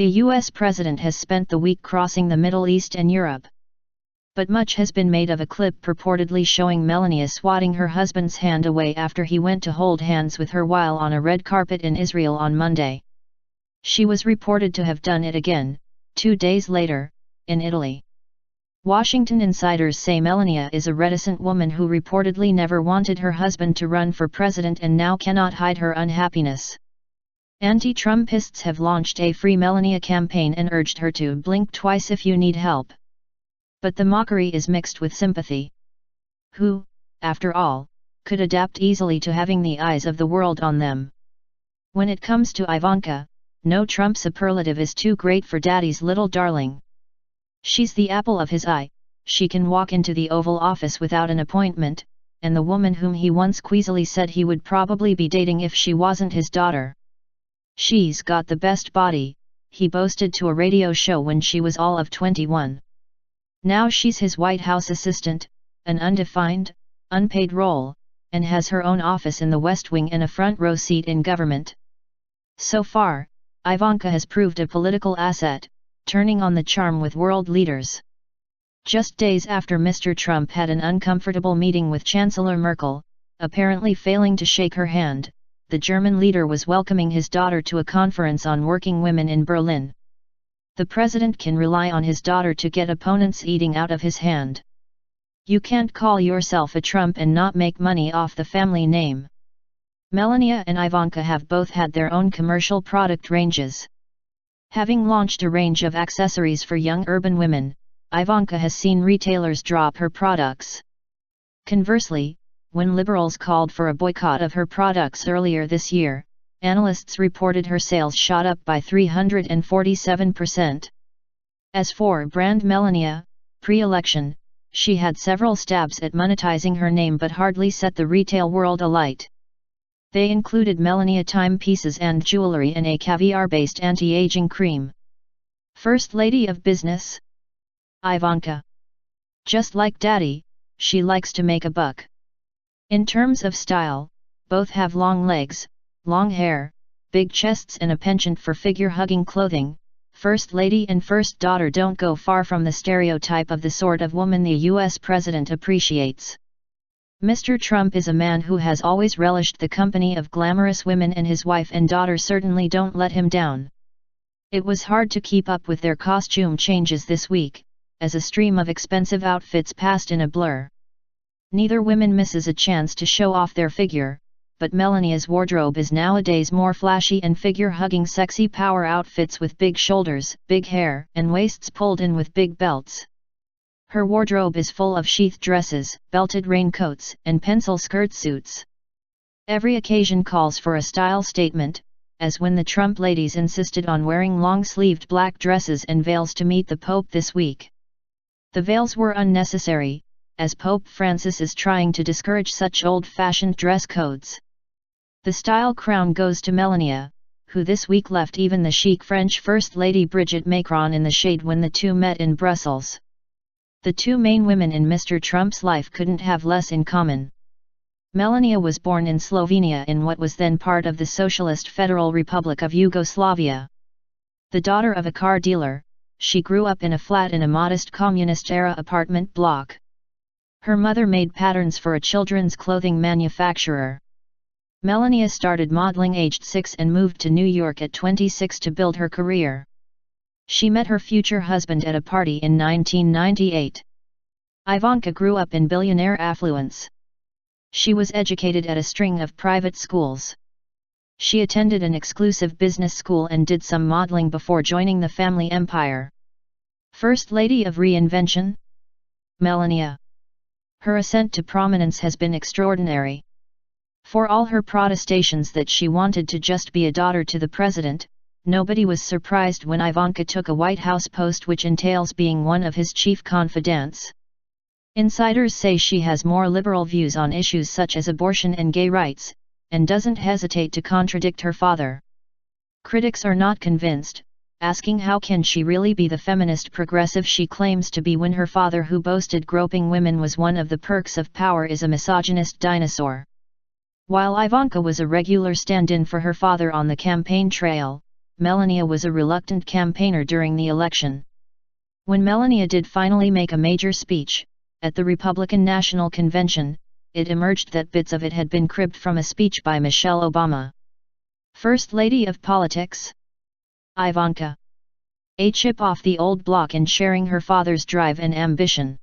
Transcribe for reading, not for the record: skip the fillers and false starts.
The US president has spent the week crossing the Middle East and Europe. But much has been made of a clip purportedly showing Melania swatting her husband's hand away after he went to hold hands with her while on a red carpet in Israel on Monday. She was reported to have done it again, 2 days later, in Italy. Washington insiders say Melania is a reticent woman who reportedly never wanted her husband to run for president and now cannot hide her unhappiness. Anti-Trumpists have launched a Free Melania campaign and urged her to blink twice if you need help. But the mockery is mixed with sympathy. Who, after all, could adapt easily to having the eyes of the world on them? When it comes to Ivanka, no Trump superlative is too great for Daddy's little darling. She's the apple of his eye, she can walk into the Oval Office without an appointment, and the woman whom he once queasily said he would probably be dating if she wasn't his daughter. She's got the best body, he boasted to a radio show when she was all of 21. Now she's his White House assistant, an undefined, unpaid role, and has her own office in the West Wing and a front row seat in government. So far, Ivanka has proved a political asset, turning on the charm with world leaders. Just days after Mr. Trump had an uncomfortable meeting with Chancellor Merkel, apparently failing to shake her hand, the German leader was welcoming his daughter to a conference on working women in Berlin. The president can rely on his daughter to get opponents eating out of his hand. You can't call yourself a Trump and not make money off the family name. Melania and Ivanka have both had their own commercial product ranges. Having launched a range of accessories for young urban women, Ivanka has seen retailers drop her products. Conversely, when liberals called for a boycott of her products earlier this year, analysts reported her sales shot up by 347%. As for brand Melania, pre-election, she had several stabs at monetizing her name but hardly set the retail world alight. They included Melania timepieces and jewelry and a caviar-based anti-aging cream. First Lady of Business? Ivanka. Just like Daddy, she likes to make a buck. In terms of style, both have long legs, long hair, big chests and a penchant for figure-hugging clothing. First Lady and First Daughter don't go far from the stereotype of the sort of woman the US president appreciates. Mr. Trump is a man who has always relished the company of glamorous women and his wife and daughter certainly don't let him down. It was hard to keep up with their costume changes this week, as a stream of expensive outfits passed in a blur. Neither woman misses a chance to show off their figure, but Melania's wardrobe is nowadays more flashy and figure-hugging sexy power outfits with big shoulders, big hair, and waists pulled in with big belts. Her wardrobe is full of sheath dresses, belted raincoats, and pencil skirt suits. Every occasion calls for a style statement, as when the Trump ladies insisted on wearing long-sleeved black dresses and veils to meet the Pope this week. The veils were unnecessary, as Pope Francis is trying to discourage such old-fashioned dress codes. The style crown goes to Melania, who this week left even the chic French First Lady Brigitte Macron in the shade when the two met in Brussels. The two main women in Mr. Trump's life couldn't have less in common. Melania was born in Slovenia in what was then part of the Socialist Federal Republic of Yugoslavia. The daughter of a car dealer, she grew up in a flat in a modest communist-era apartment block. Her mother made patterns for a children's clothing manufacturer. Melania started modeling aged 6 and moved to New York at 26 to build her career. She met her future husband at a party in 1998. Ivanka grew up in billionaire affluence. She was educated at a string of private schools. She attended an exclusive business school and did some modeling before joining the family empire. First Lady of Reinvention? Melania. Her ascent to prominence has been extraordinary. For all her protestations that she wanted to just be a daughter to the president, nobody was surprised when Ivanka took a White House post which entails being one of his chief confidants. Insiders say she has more liberal views on issues such as abortion and gay rights, and doesn't hesitate to contradict her father. Critics are not convinced, asking how can she really be the feminist progressive she claims to be when her father, who boasted groping women was one of the perks of power, is a misogynist dinosaur. While Ivanka was a regular stand-in for her father on the campaign trail, Melania was a reluctant campaigner during the election. When Melania did finally make a major speech, at the Republican National Convention, it emerged that bits of it had been cribbed from a speech by Michelle Obama. First Lady of Politics? Ivanka. A chip off the old block and sharing her father's drive and ambition.